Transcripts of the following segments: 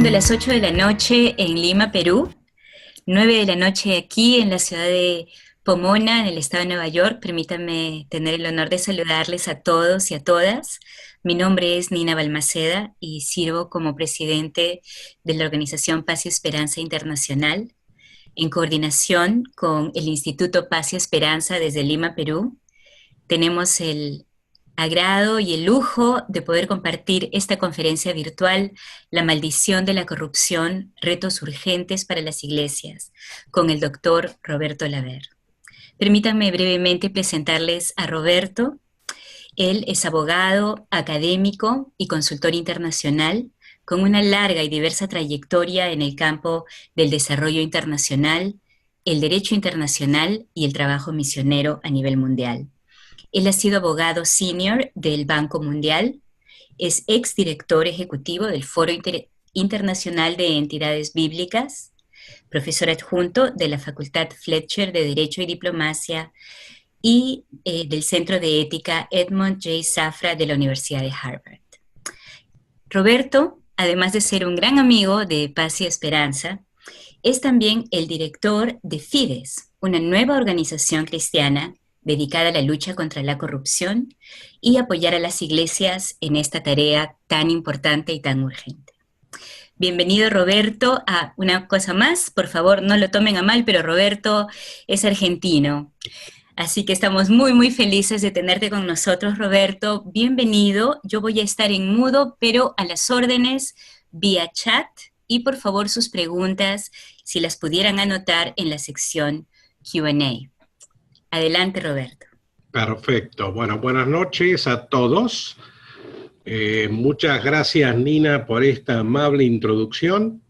siendo las 8 de la noche en Lima, Perú, 9 de la noche aquí en la ciudad de Pomona, en el estado de Nueva York. Permítanme tener el honor de saludarles a todos y a todas. Mi nombre es Nina Balmaceda y sirvo como presidente de la organización Paz y Esperanza Internacional, en coordinación con el Instituto Paz y Esperanza desde Lima, Perú. Tenemos el agrado y el lujo de poder compartir esta conferencia virtual, La maldición de la corrupción, retos urgentes para las iglesias, con el doctor Roberto Laver. Permítanme brevemente presentarles a Roberto. Él es abogado, académico y consultor internacional, con una larga y diversa trayectoria en el campo del desarrollo internacional, el derecho internacional y el trabajo misionero a nivel mundial. Él ha sido abogado senior del Banco Mundial, es exdirector ejecutivo del Foro Internacional de Entidades Bíblicas, profesor adjunto de la Facultad Fletcher de Derecho y Diplomacia y del Centro de Ética Edmund J. Safra de la Universidad de Harvard. Roberto, además de ser un gran amigo de Paz y Esperanza, es también el director de Fides, una nueva organización cristiana dedicada a la lucha contra la corrupción y apoyar a las iglesias en esta tarea tan importante y tan urgente. Bienvenido, Roberto, a una cosa más. Por favor, no lo tomen a mal, pero Roberto es argentino. Así que estamos muy, muy felices de tenerte con nosotros, Roberto. Bienvenido. Yo voy a estar en mudo, pero a las órdenes vía chat. Y por favor, sus preguntas, si las pudieran anotar en la sección Q&A. Adelante, Roberto. Perfecto. Bueno, buenas noches a todos. Muchas gracias, Nina, por esta amable introducción.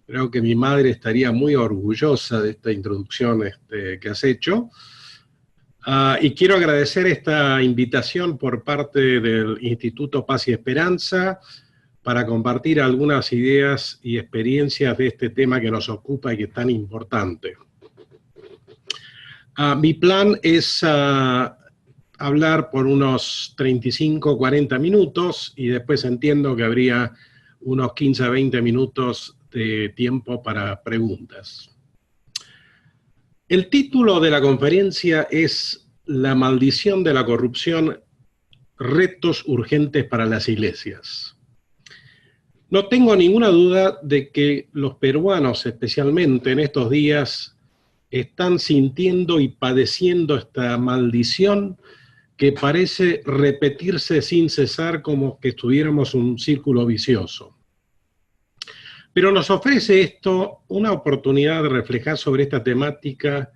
Creo que mi madre estaría muy orgullosa de esta introducción que has hecho. Y quiero agradecer esta invitación por parte del Instituto Paz y Esperanza para compartir algunas ideas y experiencias de este tema que nos ocupa y que es tan importante. Mi plan es hablar por unos 35 40 minutos y después entiendo que habría unos 15 a 20 minutos de tiempo para preguntas. El título de la conferencia es La maldición de la corrupción, retos urgentes para las iglesias. No tengo ninguna duda de que los peruanos, especialmente en estos días, están sintiendo y padeciendo esta maldición que parece repetirse sin cesar como que estuviéramos en un círculo vicioso. Pero nos ofrece esto una oportunidad de reflejar sobre esta temática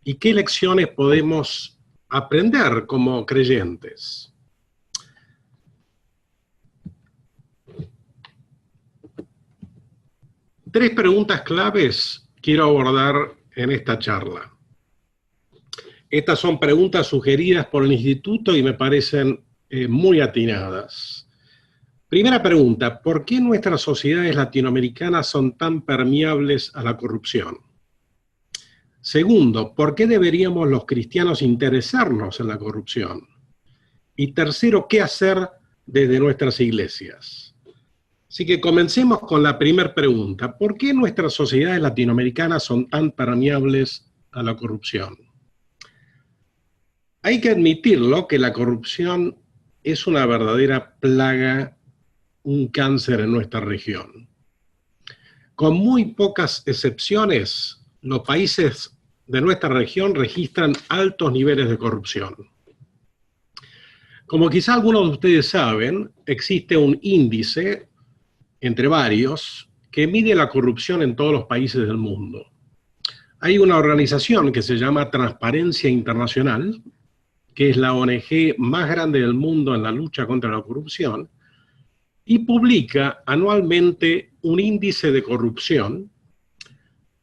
y qué lecciones podemos aprender como creyentes. Tres preguntas claves quiero abordar en esta charla. Estas son preguntas sugeridas por el Instituto y me parecen muy atinadas. Primera pregunta, ¿por qué nuestras sociedades latinoamericanas son tan permeables a la corrupción? Segundo, ¿por qué deberíamos los cristianos interesarnos en la corrupción? Y tercero, ¿qué hacer desde nuestras iglesias? Así que comencemos con la primera pregunta. ¿Por qué nuestras sociedades latinoamericanas son tan permeables a la corrupción? Hay que admitirlo que la corrupción es una verdadera plaga, un cáncer en nuestra región. Con muy pocas excepciones, los países de nuestra región registran altos niveles de corrupción. Como quizá algunos de ustedes saben, existe un índice entre varios, que mide la corrupción en todos los países del mundo. Hay una organización que se llama Transparencia Internacional, que es la ONG más grande del mundo en la lucha contra la corrupción, y publica anualmente un índice de corrupción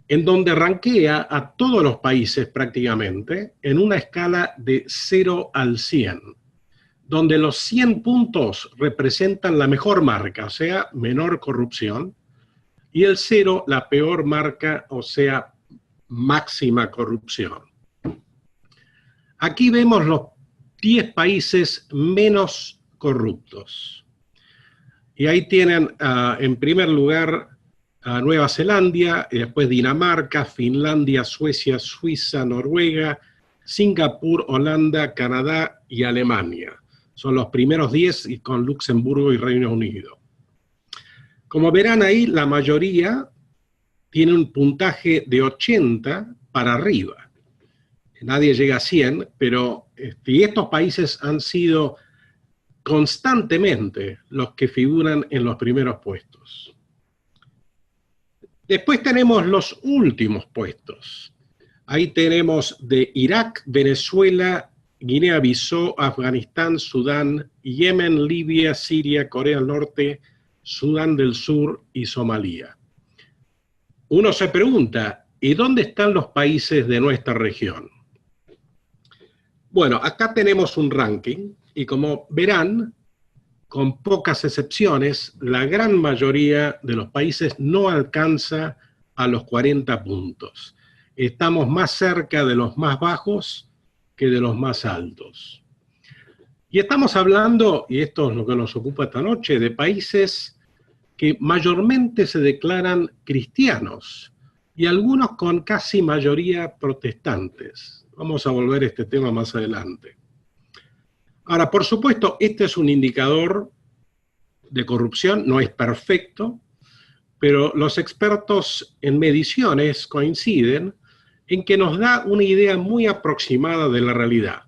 en donde rankea a todos los países prácticamente en una escala de 0 al 100. Donde los 100 puntos representan la mejor marca, o sea, menor corrupción, y el 0, la peor marca, o sea, máxima corrupción. Aquí vemos los 10 países menos corruptos. Y ahí tienen, en primer lugar, a Nueva Zelanda, y después Dinamarca, Finlandia, Suecia, Suiza, Noruega, Singapur, Holanda, Canadá y Alemania. Son los primeros 10 y con Luxemburgo y Reino Unido. Como verán ahí, la mayoría tiene un puntaje de 80 para arriba. Nadie llega a 100, pero y estos países han sido constantemente los que figuran en los primeros puestos. Después tenemos los últimos puestos. Ahí tenemos de Irak, Venezuela, Guinea-Bissau, Afganistán, Sudán, Yemen, Libia, Siria, Corea del Norte, Sudán del Sur y Somalia. Uno se pregunta, ¿y dónde están los países de nuestra región? Bueno, acá tenemos un ranking y como verán, con pocas excepciones, la gran mayoría de los países no alcanza a los 40 puntos. Estamos más cerca de los más bajos que de los más altos. Y estamos hablando, y esto es lo que nos ocupa esta noche, de países que mayormente se declaran cristianos y algunos con casi mayoría protestantes. Vamos a volver a este tema más adelante. Ahora, por supuesto, este es un indicador de corrupción, no es perfecto, pero los expertos en mediciones coinciden en que nos da una idea muy aproximada de la realidad.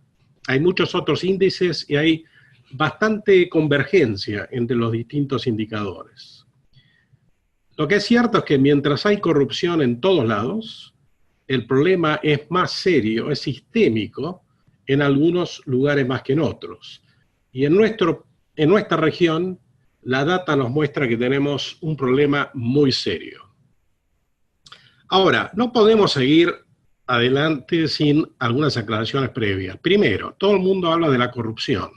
Hay muchos otros índices y hay bastante convergencia entre los distintos indicadores. Lo que es cierto es que mientras hay corrupción en todos lados, el problema es más serio, es sistémico, en algunos lugares más que en otros. Y en nuestra región, la data nos muestra que tenemos un problema muy serio. Ahora, no podemos seguir adelante sin algunas aclaraciones previas. Primero, todo el mundo habla de la corrupción.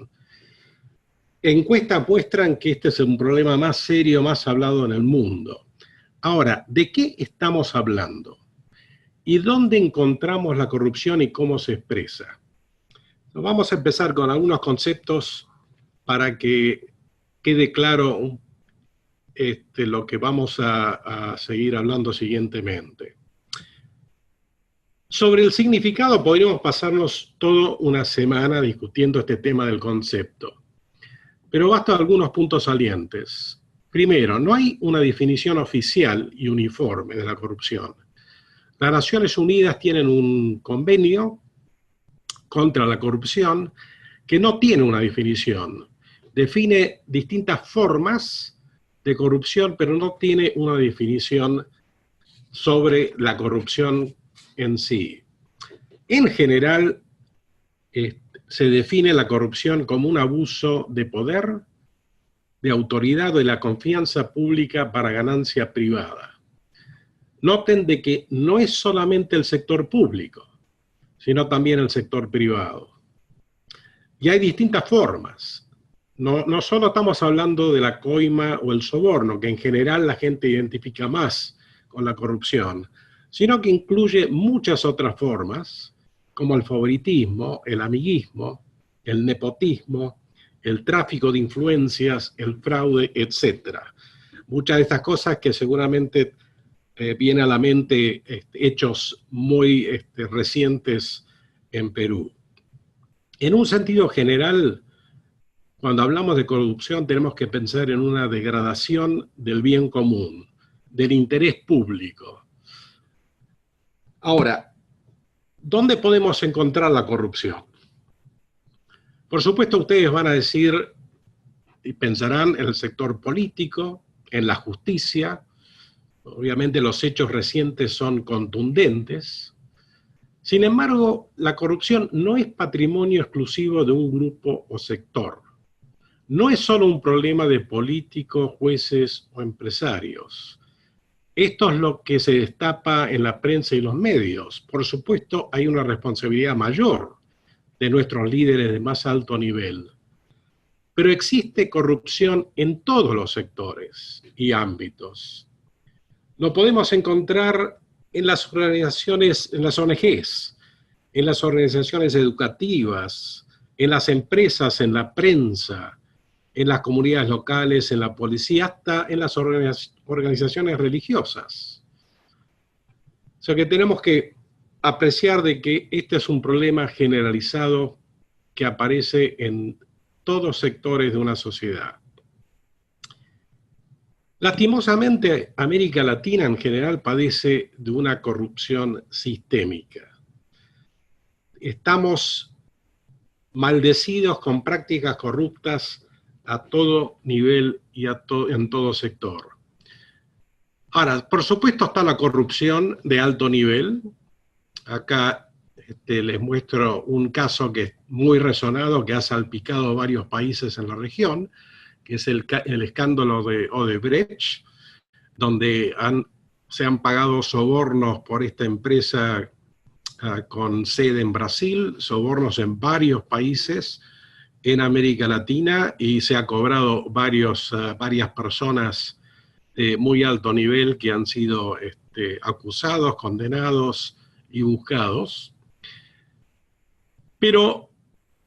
Encuestas muestran que este es un problema más serio, más hablado en el mundo. Ahora, ¿de qué estamos hablando? ¿Y dónde encontramos la corrupción y cómo se expresa? Vamos a empezar con algunos conceptos para que quede claro lo que vamos a seguir hablando siguientemente. Sobre el significado podríamos pasarnos toda una semana discutiendo este tema del concepto, pero basta algunos puntos salientes. Primero, no hay una definición oficial y uniforme de la corrupción. Las Naciones Unidas tienen un convenio contra la corrupción que no tiene una definición. Define distintas formas de corrupción, pero no tiene una definición sobre la corrupción en sí. En general, se define la corrupción como un abuso de poder, de autoridad o de la confianza pública para ganancia privada. Noten de que no es solamente el sector público, sino también el sector privado. Y hay distintas formas. No solo estamos hablando de la coima o el soborno, que en general la gente identifica más con la corrupción, sino que incluye muchas otras formas, como el favoritismo, el amiguismo, el nepotismo, el tráfico de influencias, el fraude, etc. Muchas de estas cosas que seguramente vienen a la mente hechos muy recientes en Perú. En un sentido general, cuando hablamos de corrupción tenemos que pensar en una degradación del bien común, del interés público. Ahora, ¿dónde podemos encontrar la corrupción? Por supuesto, ustedes van a decir y pensarán en el sector político, en la justicia. Obviamente los hechos recientes son contundentes. Sin embargo, la corrupción no es patrimonio exclusivo de un grupo o sector. No es solo un problema de políticos, jueces o empresarios. Esto es lo que se destapa en la prensa y los medios. Por supuesto, hay una responsabilidad mayor de nuestros líderes de más alto nivel. Pero existe corrupción en todos los sectores y ámbitos. Lo podemos encontrar en las organizaciones, en las ONGs, en las organizaciones educativas, en las empresas, en la prensa, en las comunidades locales, en la policía, hasta en las organizaciones religiosas. O sea que tenemos que apreciar de que este es un problema generalizado que aparece en todos sectores de una sociedad. Lastimosamente, América Latina en general padece de una corrupción sistémica. Estamos maldecidos con prácticas corruptas a todo nivel y en todo sector. Ahora, por supuesto está la corrupción de alto nivel. Acá les muestro un caso que es muy resonado, que ha salpicado varios países en la región, que es el escándalo de Odebrecht, donde se han pagado sobornos por esta empresa con sede en Brasil, sobornos en varios países en América Latina, y se ha cobrado varias personas de muy alto nivel que han sido acusados, condenados y buscados. Pero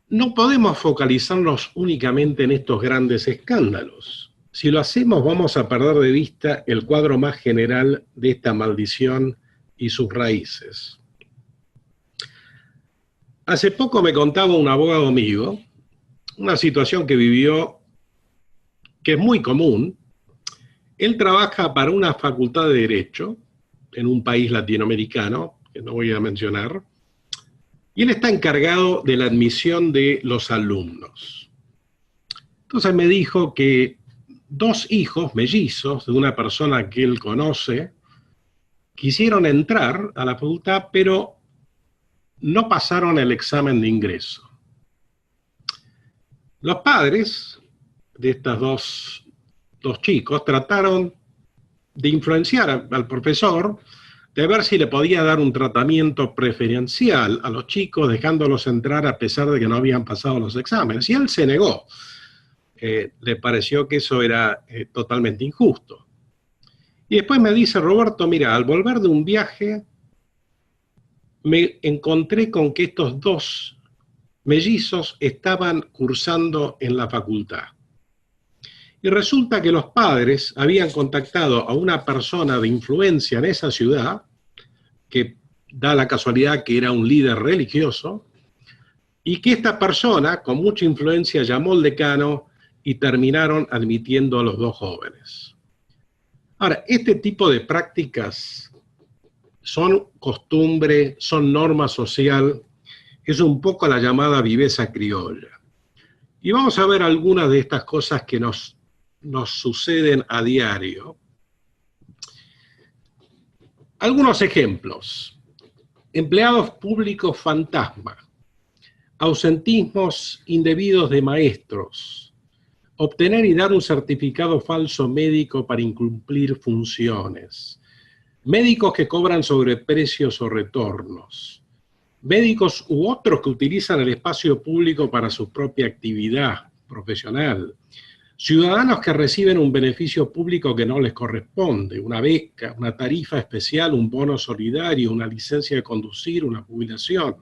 no podemos focalizarnos únicamente en estos grandes escándalos. Si lo hacemos, vamos a perder de vista el cuadro más general de esta maldición y sus raíces. Hace poco me contaba un abogado amigo una situación que vivió, que es muy común. Él trabaja para una facultad de Derecho en un país latinoamericano, que no voy a mencionar, y él está encargado de la admisión de los alumnos. Entonces me dijo que 2 hijos mellizos de una persona que él conoce quisieron entrar a la facultad, pero no pasaron el examen de ingreso. Los padres de estos dos chicos trataron de influenciar al profesor, de ver si le podía dar un tratamiento preferencial a los chicos, dejándolos entrar a pesar de que no habían pasado los exámenes. Y él se negó. Le pareció que eso era totalmente injusto. Y después me dice, Roberto, mira, al volver de un viaje, me encontré con que estos 2 mellizos estaban cursando en la facultad. Y resulta que los padres habían contactado a una persona de influencia en esa ciudad, que da la casualidad que era un líder religioso, y que esta persona, con mucha influencia, llamó al decano y terminaron admitiendo a los 2 jóvenes. Ahora, este tipo de prácticas son costumbre, son norma social, es un poco la llamada viveza criolla. Y vamos a ver algunas de estas cosas que nos suceden a diario. Algunos ejemplos. Empleados públicos fantasma, ausentismos indebidos de maestros, obtener y dar un certificado falso médico para incumplir funciones, médicos que cobran sobreprecios o retornos, médicos u otros que utilizan el espacio público para su propia actividad profesional, ciudadanos que reciben un beneficio público que no les corresponde, una beca, una tarifa especial, un bono solidario, una licencia de conducir, una jubilación,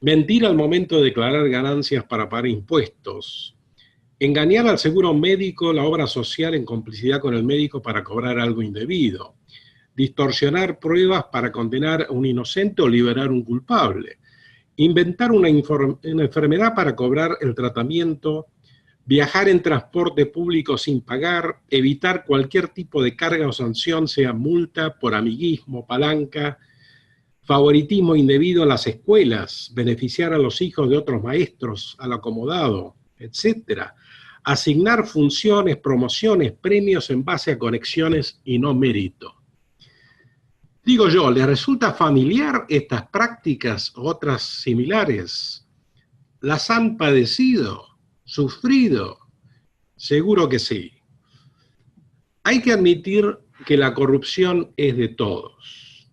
mentir al momento de declarar ganancias para pagar impuestos, engañar al seguro médico, la obra social en complicidad con el médico para cobrar algo indebido, distorsionar pruebas para condenar a un inocente o liberar a un culpable, inventar una enfermedad para cobrar el tratamiento, viajar en transporte público sin pagar, evitar cualquier tipo de carga o sanción, sea multa por amiguismo, palanca, favoritismo indebido en las escuelas, beneficiar a los hijos de otros maestros, al acomodado, etc. Asignar funciones, promociones, premios en base a conexiones y no mérito. Digo yo, ¿les resulta familiar estas prácticas o otras similares? ¿Las han padecido? ¿Sufrido? Seguro que sí. Hay que admitir que la corrupción es de todos.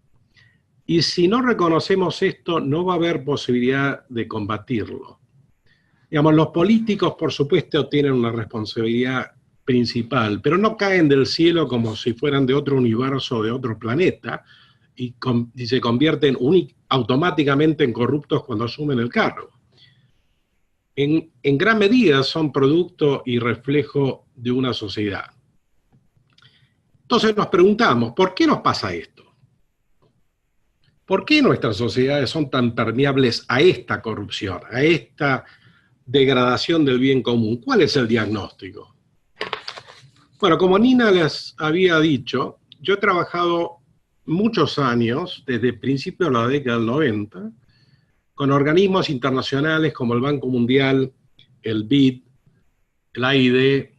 Y si no reconocemos esto, no va a haber posibilidad de combatirlo. Digamos, los políticos, por supuesto, tienen una responsabilidad principal, pero no caen del cielo como si fueran de otro universo, de otro planeta, y se convierten automáticamente en corruptos cuando asumen el cargo. en gran medida son producto y reflejo de una sociedad. Entonces nos preguntamos, ¿por qué nos pasa esto? ¿Por qué nuestras sociedades son tan permeables a esta corrupción, a esta degradación del bien común? ¿Cuál es el diagnóstico? Bueno, como Nina les había dicho, yo he trabajado muchos años, desde principios de la década del 90, con organismos internacionales como el Banco Mundial, el BID, el AID,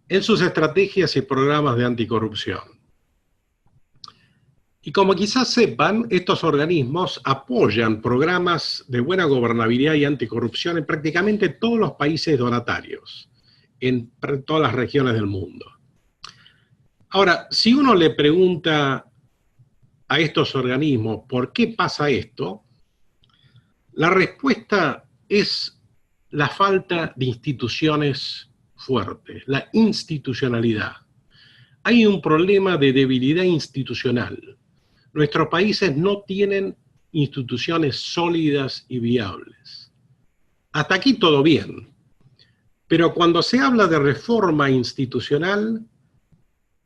en sus estrategias y programas de anticorrupción. Y como quizás sepan, estos organismos apoyan programas de buena gobernabilidad y anticorrupción en prácticamente todos los países donatarios, en todas las regiones del mundo. Ahora, si uno le pregunta a estos organismos por qué pasa esto, la respuesta es la falta de instituciones fuertes, la institucionalidad. Hay un problema de debilidad institucional. Nuestros países no tienen instituciones sólidas y viables. Hasta aquí todo bien. Pero cuando se habla de reforma institucional,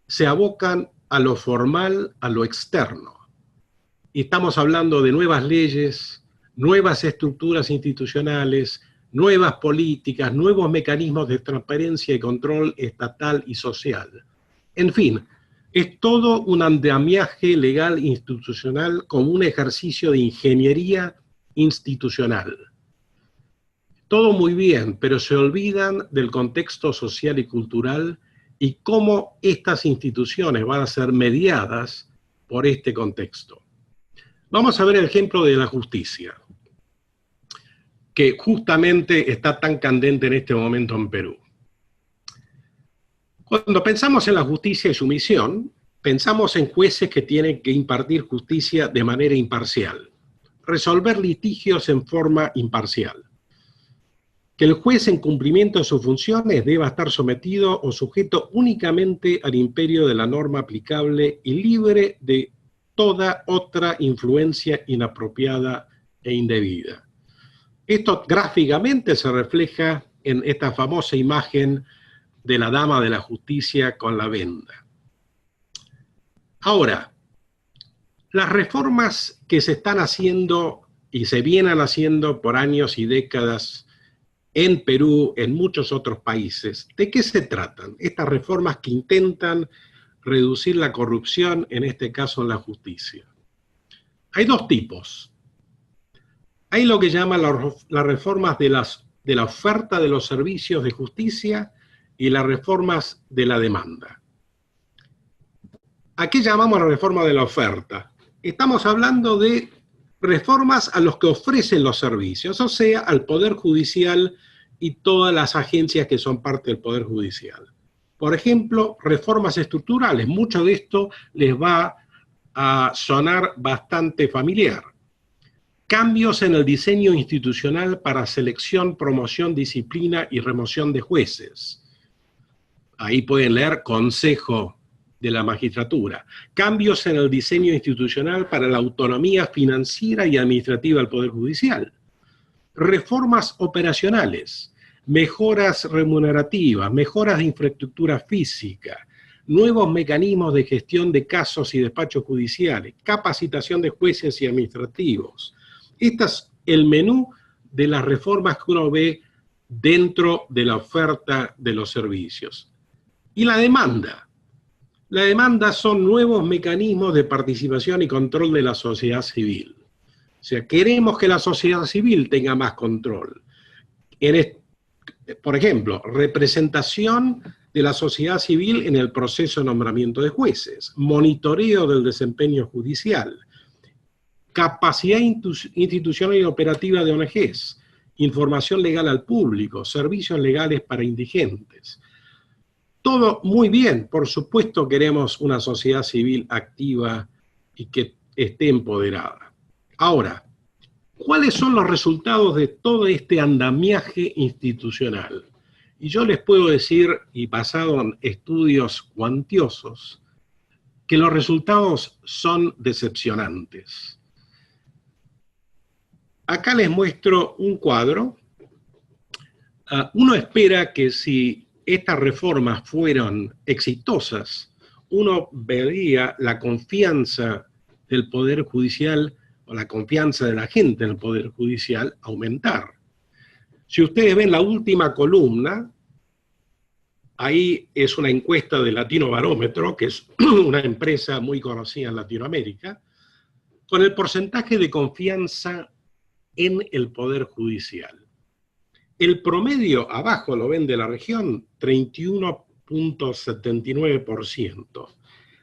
se abocan a lo formal, a lo externo. Y estamos hablando de nuevas leyes, nuevas estructuras institucionales, nuevas políticas, nuevos mecanismos de transparencia y control estatal y social. En fin, es todo un andamiaje legal institucional como un ejercicio de ingeniería institucional. Todo muy bien, pero se olvidan del contexto social y cultural y cómo estas instituciones van a ser mediadas por este contexto. Vamos a ver el ejemplo de la justicia, que justamente está tan candente en este momento en Perú. Cuando pensamos en la justicia y su misión, pensamos en jueces que tienen que impartir justicia de manera imparcial, resolver litigios en forma imparcial. Que el juez en cumplimiento de sus funciones deba estar sometido o sujeto únicamente al imperio de la norma aplicable y libre de toda otra influencia inapropiada e indebida. Esto gráficamente se refleja en esta famosa imagen de la dama de la justicia con la venda. Ahora, las reformas que se están haciendo y se vienen haciendo por años y décadas en Perú, en muchos otros países, ¿de qué se tratan? Estas reformas que intentan reducir la corrupción, en este caso en la justicia. Hay dos tipos. Hay lo que llaman las reformas de la oferta de los servicios de justicia y las reformas de la demanda. ¿A qué llamamos la reforma de la oferta? Estamos hablando de reformas a los que ofrecen los servicios, o sea, al Poder Judicial y todas las agencias que son parte del Poder Judicial. Por ejemplo, reformas estructurales. Mucho de esto les va a sonar bastante familiar. Cambios en el diseño institucional para selección, promoción, disciplina y remoción de jueces. Ahí pueden leer Consejo de la Magistratura. Cambios en el diseño institucional para la autonomía financiera y administrativa del Poder Judicial. Reformas operacionales, mejoras remunerativas, mejoras de infraestructura física, nuevos mecanismos de gestión de casos y despachos judiciales, capacitación de jueces y administrativos. Este es el menú de las reformas que uno ve dentro de la oferta de los servicios. Y la demanda. La demanda son nuevos mecanismos de participación y control de la sociedad civil. O sea, queremos que la sociedad civil tenga más control. Por ejemplo, representación de la sociedad civil en el proceso de nombramiento de jueces, monitoreo del desempeño judicial, capacidad institucional y operativa de ONGs, información legal al público, servicios legales para indigentes. Todo muy bien, por supuesto queremos una sociedad civil activa y que esté empoderada. Ahora, ¿cuáles son los resultados de todo este andamiaje institucional? Y yo les puedo decir, y basado en estudios cuantiosos, que los resultados son decepcionantes. Acá les muestro un cuadro Uno espera que si estas reformas fueron exitosas, uno vería la confianza del Poder Judicial o la confianza de la gente en el Poder Judicial aumentar. Si ustedes ven la última columna, ahí es una encuesta de Latino Barómetro, que es una empresa muy conocida en Latinoamérica, con el porcentaje de confianza en el Poder Judicial. El promedio, abajo lo ven de la región, 31.79%.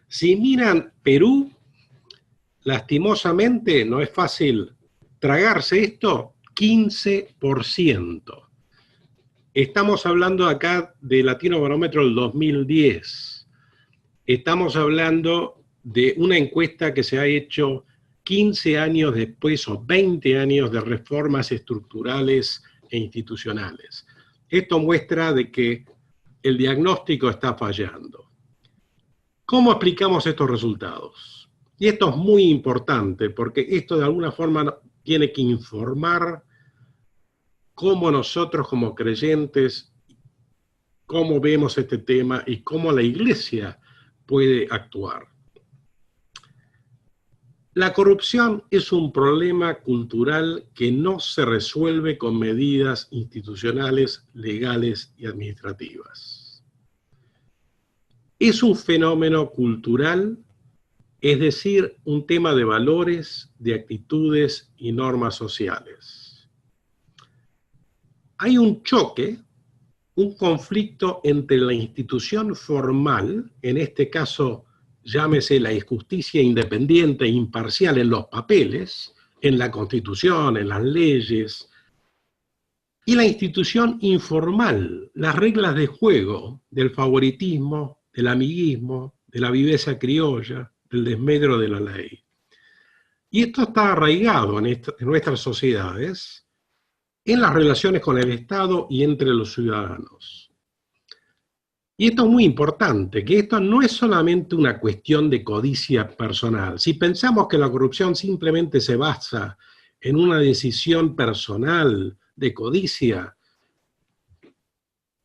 Si miran Perú, lastimosamente, no es fácil tragarse esto, 15%. Estamos hablando acá de Latino Barómetro del 2010. Estamos hablando de una encuesta que se ha hecho 15 años después o 20 años de reformas estructurales e institucionales. Esto muestra de que el diagnóstico está fallando. ¿Cómo explicamos estos resultados? Y esto es muy importante porque esto de alguna forma tiene que informar cómo nosotros como creyentes, cómo vemos este tema y cómo la Iglesia puede actuar. La corrupción es un problema cultural que no se resuelve con medidas institucionales, legales y administrativas. Es un fenómeno cultural, es decir, un tema de valores, de actitudes y normas sociales. Hay un choque, un conflicto entre la institución formal, en este caso llámese la justicia independiente e imparcial en los papeles, en la Constitución, en las leyes, y la institución informal, las reglas de juego del favoritismo, del amiguismo, de la viveza criolla, del desmedro de la ley. Y esto está arraigado en nuestras sociedades, en las relaciones con el Estado y entre los ciudadanos. Y esto es muy importante, que esto no es solamente una cuestión de codicia personal. Si pensamos que la corrupción simplemente se basa en una decisión personal de codicia,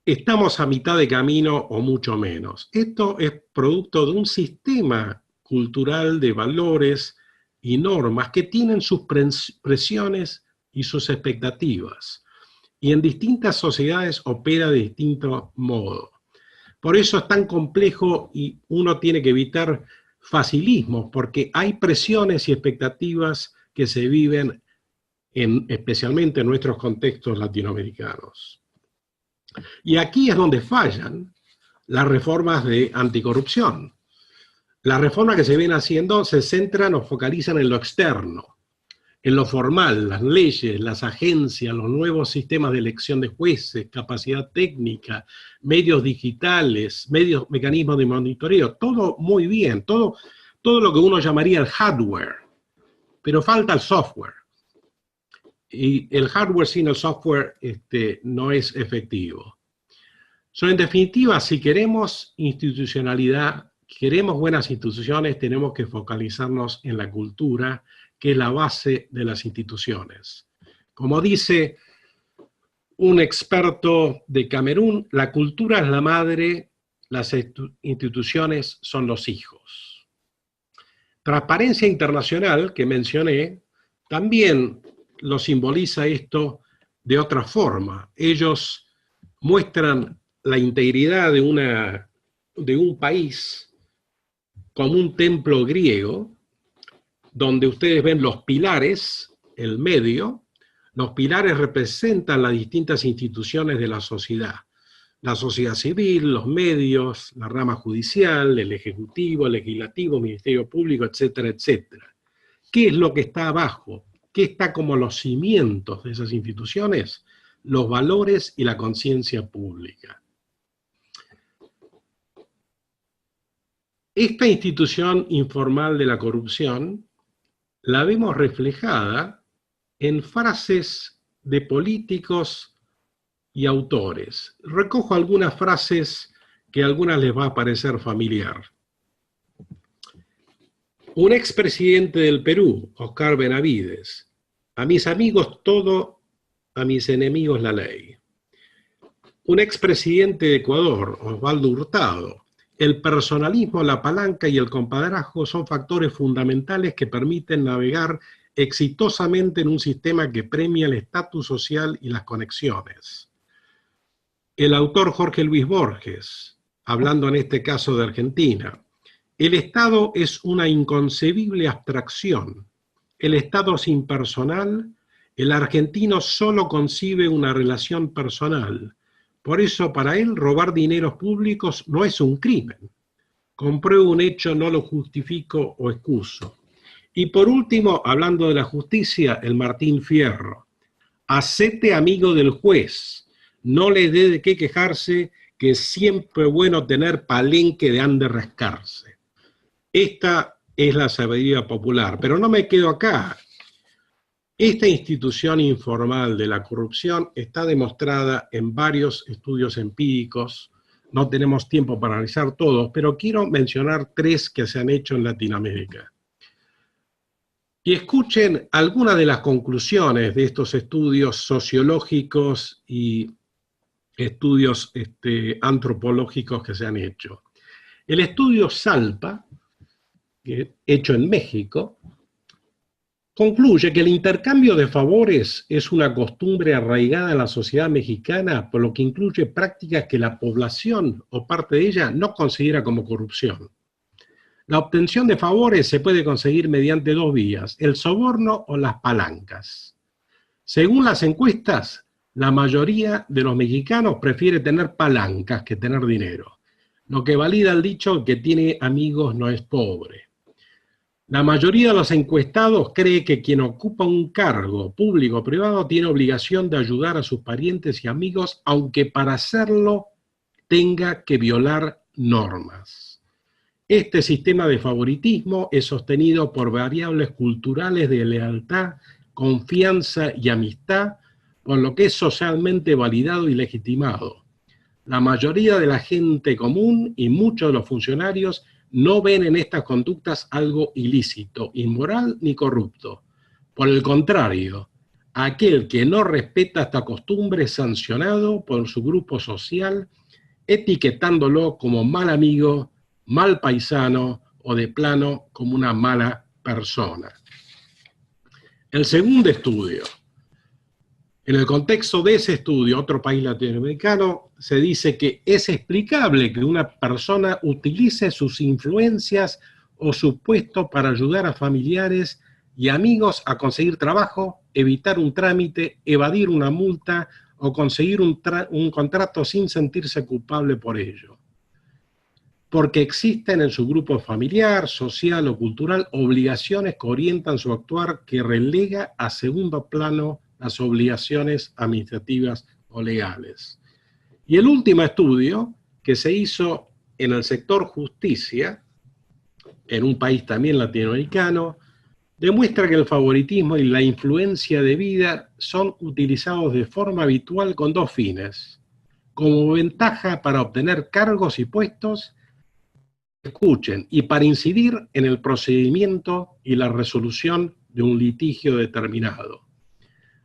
estamos a mitad de camino o mucho menos. Esto es producto de un sistema cultural de valores y normas que tienen sus presiones y sus expectativas. Y en distintas sociedades opera de distinto modo. Por eso es tan complejo y uno tiene que evitar facilismos, porque hay presiones y expectativas que se viven especialmente en nuestros contextos latinoamericanos. Y aquí es donde fallan las reformas de anticorrupción. Las reformas que se vienen haciendo se centran o focalizan en lo externo, en lo formal, las leyes, las agencias, los nuevos sistemas de elección de jueces, capacidad técnica, medios digitales, mecanismos de monitoreo, todo muy bien, todo lo que uno llamaría el hardware, pero falta el software. Y el hardware sin el software no es efectivo. En definitiva, si queremos institucionalidad, queremos buenas instituciones, tenemos que focalizarnos en la cultura, que es la base de las instituciones. Como dice un experto de Camerún, la cultura es la madre, las instituciones son los hijos. Transparencia Internacional, que mencioné, también lo simboliza esto de otra forma. Ellos muestran la integridad de un país como un templo griego, donde ustedes ven los pilares, el medio. Los pilares representan las distintas instituciones de la sociedad civil, los medios, la rama judicial, el ejecutivo, el legislativo, el ministerio público, etcétera, etcétera. ¿Qué es lo que está abajo? ¿Qué está como los cimientos de esas instituciones? Los valores y la conciencia pública. Esta institución informal de la corrupción la vemos reflejada en frases de políticos y autores. Recojo algunas frases que a algunas les va a parecer familiar. Un expresidente del Perú, Oscar Benavides: a mis amigos todo, a mis enemigos la ley. un expresidente de Ecuador, Osvaldo Hurtado. El personalismo, la palanca y el compadrazgo son factores fundamentales que permiten navegar exitosamente en un sistema que premia el estatus social y las conexiones. El autor Jorge Luis Borges, hablando en este caso de Argentina, el Estado es una inconcebible abstracción. El Estado es impersonal, el argentino solo concibe una relación personal. Por eso para él robar dineros públicos no es un crimen. Compruebo un hecho, no lo justifico o excuso. Y por último, hablando de la justicia, el Martín Fierro. Hacete amigo del juez, no le dé de qué quejarse, que es siempre bueno tener palenque de ande rascarse. Esta es la sabiduría popular, pero no me quedo acá. Esta institución informal de la corrupción está demostrada en varios estudios empíricos. No tenemos tiempo para analizar todos, pero quiero mencionar 3 que se han hecho en Latinoamérica. Y escuchen algunas de las conclusiones de estos estudios sociológicos y estudios antropológicos que se han hecho. El estudio SALPA, hecho en México, concluye que el intercambio de favores es una costumbre arraigada en la sociedad mexicana, por lo que incluye prácticas que la población o parte de ella no considera como corrupción. La obtención de favores se puede conseguir mediante 2 vías, el soborno o las palancas. Según las encuestas, la mayoría de los mexicanos prefiere tener palancas que tener dinero, lo que valida el dicho que tiene amigos no es pobre. La mayoría de los encuestados cree que quien ocupa un cargo público o privado tiene obligación de ayudar a sus parientes y amigos, aunque para hacerlo tenga que violar normas. Este sistema de favoritismo es sostenido por variables culturales de lealtad, confianza y amistad, por lo que es socialmente validado y legitimado. La mayoría de la gente común y muchos de los funcionarios no ven en estas conductas algo ilícito, inmoral ni corrupto. Por el contrario, aquel que no respeta esta costumbre es sancionado por su grupo social, etiquetándolo como mal amigo, mal paisano o de plano como una mala persona. El segundo estudio. En el contexto de ese estudio, otro país latinoamericano, se dice que es explicable que una persona utilice sus influencias o su puesto para ayudar a familiares y amigos a conseguir trabajo, evitar un trámite, evadir una multa o conseguir un contrato sin sentirse culpable por ello. Porque existen en su grupo familiar, social o cultural obligaciones que orientan su actuar que relega a segundo plano las obligaciones administrativas o legales. Y el último estudio que se hizo en el sector justicia, en un país también latinoamericano, demuestra que el favoritismo y la influencia de vida son utilizados de forma habitual con 2 fines. Como ventaja para obtener cargos y puestos, escuchen, y para incidir en el procedimiento y la resolución de un litigio determinado.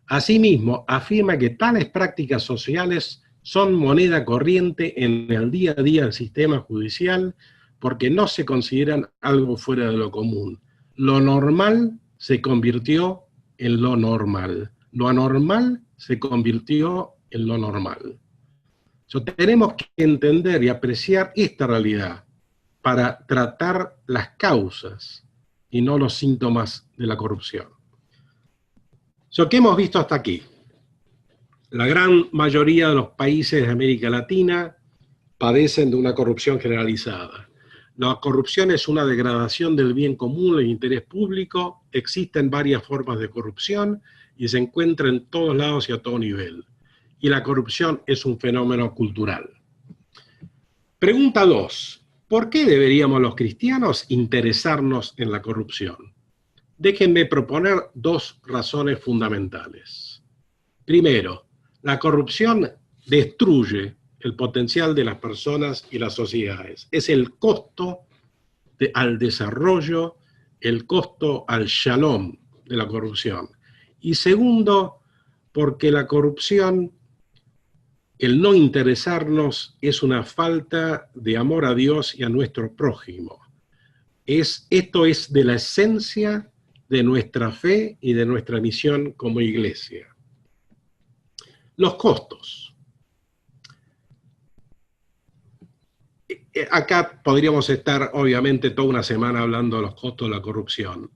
Asimismo, afirma que tales prácticas sociales son moneda corriente en el día a día del sistema judicial porque no se consideran algo fuera de lo común. Lo normal se convirtió en lo normal. Lo anormal se convirtió en lo normal. Tenemos que entender y apreciar esta realidad para tratar las causas y no los síntomas de la corrupción. ¿Qué hemos visto hasta aquí? La gran mayoría de los países de América Latina padecen de una corrupción generalizada. La corrupción es una degradación del bien común, del interés público. Existen varias formas de corrupción y se encuentra en todos lados y a todo nivel. Y la corrupción es un fenómeno cultural. Pregunta 2. ¿Por qué deberíamos los cristianos interesarnos en la corrupción? Déjenme proponer 2 razones fundamentales. Primero, la corrupción destruye el potencial de las personas y las sociedades. Es el costo al desarrollo, el costo al shalom de la corrupción. Y segundo, porque la corrupción el no interesarnos es una falta de amor a Dios y a nuestro prójimo. Esto es de la esencia de nuestra fe y de nuestra misión como iglesia. Los costos. Acá podríamos estar, obviamente, toda una semana hablando de los costos de la corrupción.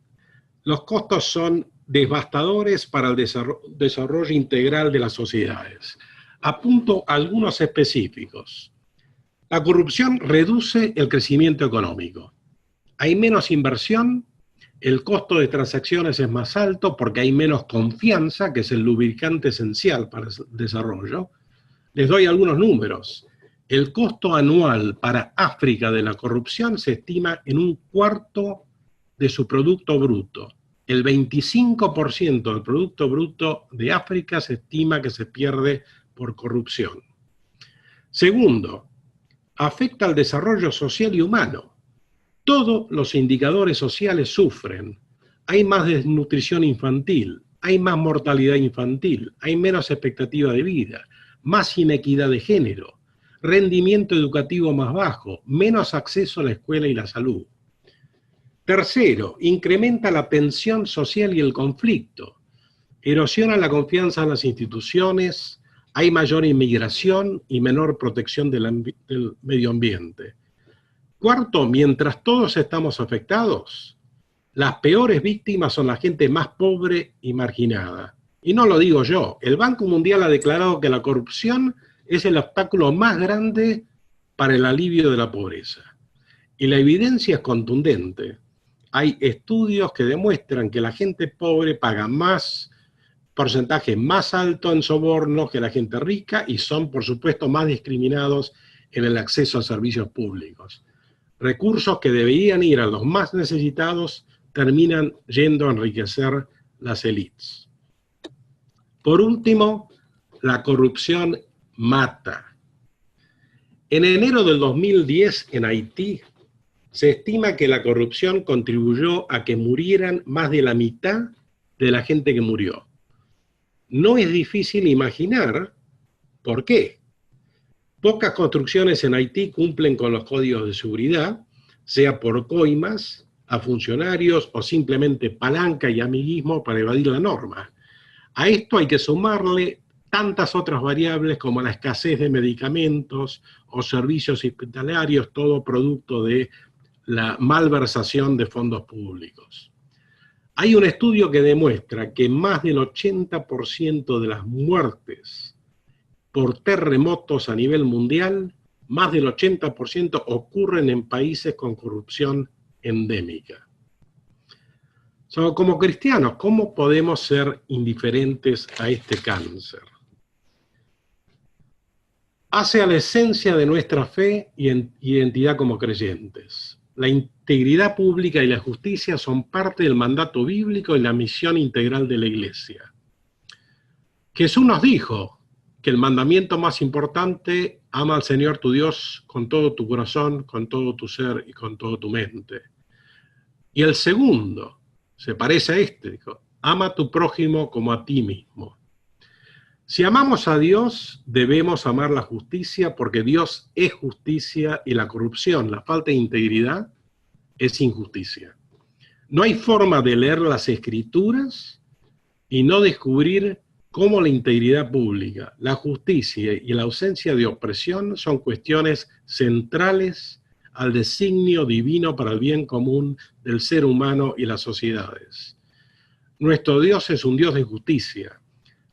Los costos son devastadores para el desarrollo integral de las sociedades. Apunto a algunos específicos. La corrupción reduce el crecimiento económico. Hay menos inversión, el costo de transacciones es más alto porque hay menos confianza, que es el lubricante esencial para el desarrollo. Les doy algunos números. El costo anual para África de la corrupción se estima en 1/4 de su Producto Bruto. El 25% del Producto Bruto de África se estima que se pierde por corrupción. Segundo, afecta al desarrollo social y humano. Todos los indicadores sociales sufren. Hay más desnutrición infantil, hay más mortalidad infantil, hay menos expectativa de vida, más inequidad de género, rendimiento educativo más bajo, menos acceso a la escuela y la salud. Tercero, incrementa la tensión social y el conflicto, erosiona la confianza en las instituciones, hay mayor inmigración y menor protección del medio ambiente. Cuarto, mientras todos estamos afectados, las peores víctimas son la gente más pobre y marginada. Y no lo digo yo, el Banco Mundial ha declarado que la corrupción es el obstáculo más grande para el alivio de la pobreza. Y la evidencia es contundente. Hay estudios que demuestran que la gente pobre paga más, porcentaje más alto en sobornos que la gente rica y son, por supuesto, más discriminados en el acceso a servicios públicos. Recursos que deberían ir a los más necesitados terminan yendo a enriquecer las élites. Por último, la corrupción mata. En enero del 2010, en Haití, se estima que la corrupción contribuyó a que murieran más de la mitad de la gente que murió. No es difícil imaginar por qué. Pocas construcciones en Haití cumplen con los códigos de seguridad, sea por coimas a funcionarios o simplemente palanca y amiguismo para evadir la norma. A esto hay que sumarle tantas otras variables como la escasez de medicamentos o servicios hospitalarios, todo producto de la malversación de fondos públicos. Hay un estudio que demuestra que más del 80% de las muertes por terremotos a nivel mundial, más del 80% ocurren en países con corrupción endémica. Como cristianos, ¿cómo podemos ser indiferentes a este cáncer? Hace a la esencia de nuestra fe y identidad como creyentes. La integridad pública y la justicia son parte del mandato bíblico y la misión integral de la Iglesia. Jesús nos dijo que el mandamiento más importante, ama al Señor tu Dios con todo tu corazón, con todo tu ser y con toda tu mente. Y el segundo, se parece a este, dijo, ama a tu prójimo como a ti mismo. Si amamos a Dios, debemos amar la justicia porque Dios es justicia y la corrupción, la falta de integridad, es injusticia. No hay forma de leer las Escrituras y no descubrir cómo la integridad pública, la justicia y la ausencia de opresión son cuestiones centrales al designio divino para el bien común del ser humano y las sociedades. Nuestro Dios es un Dios de justicia.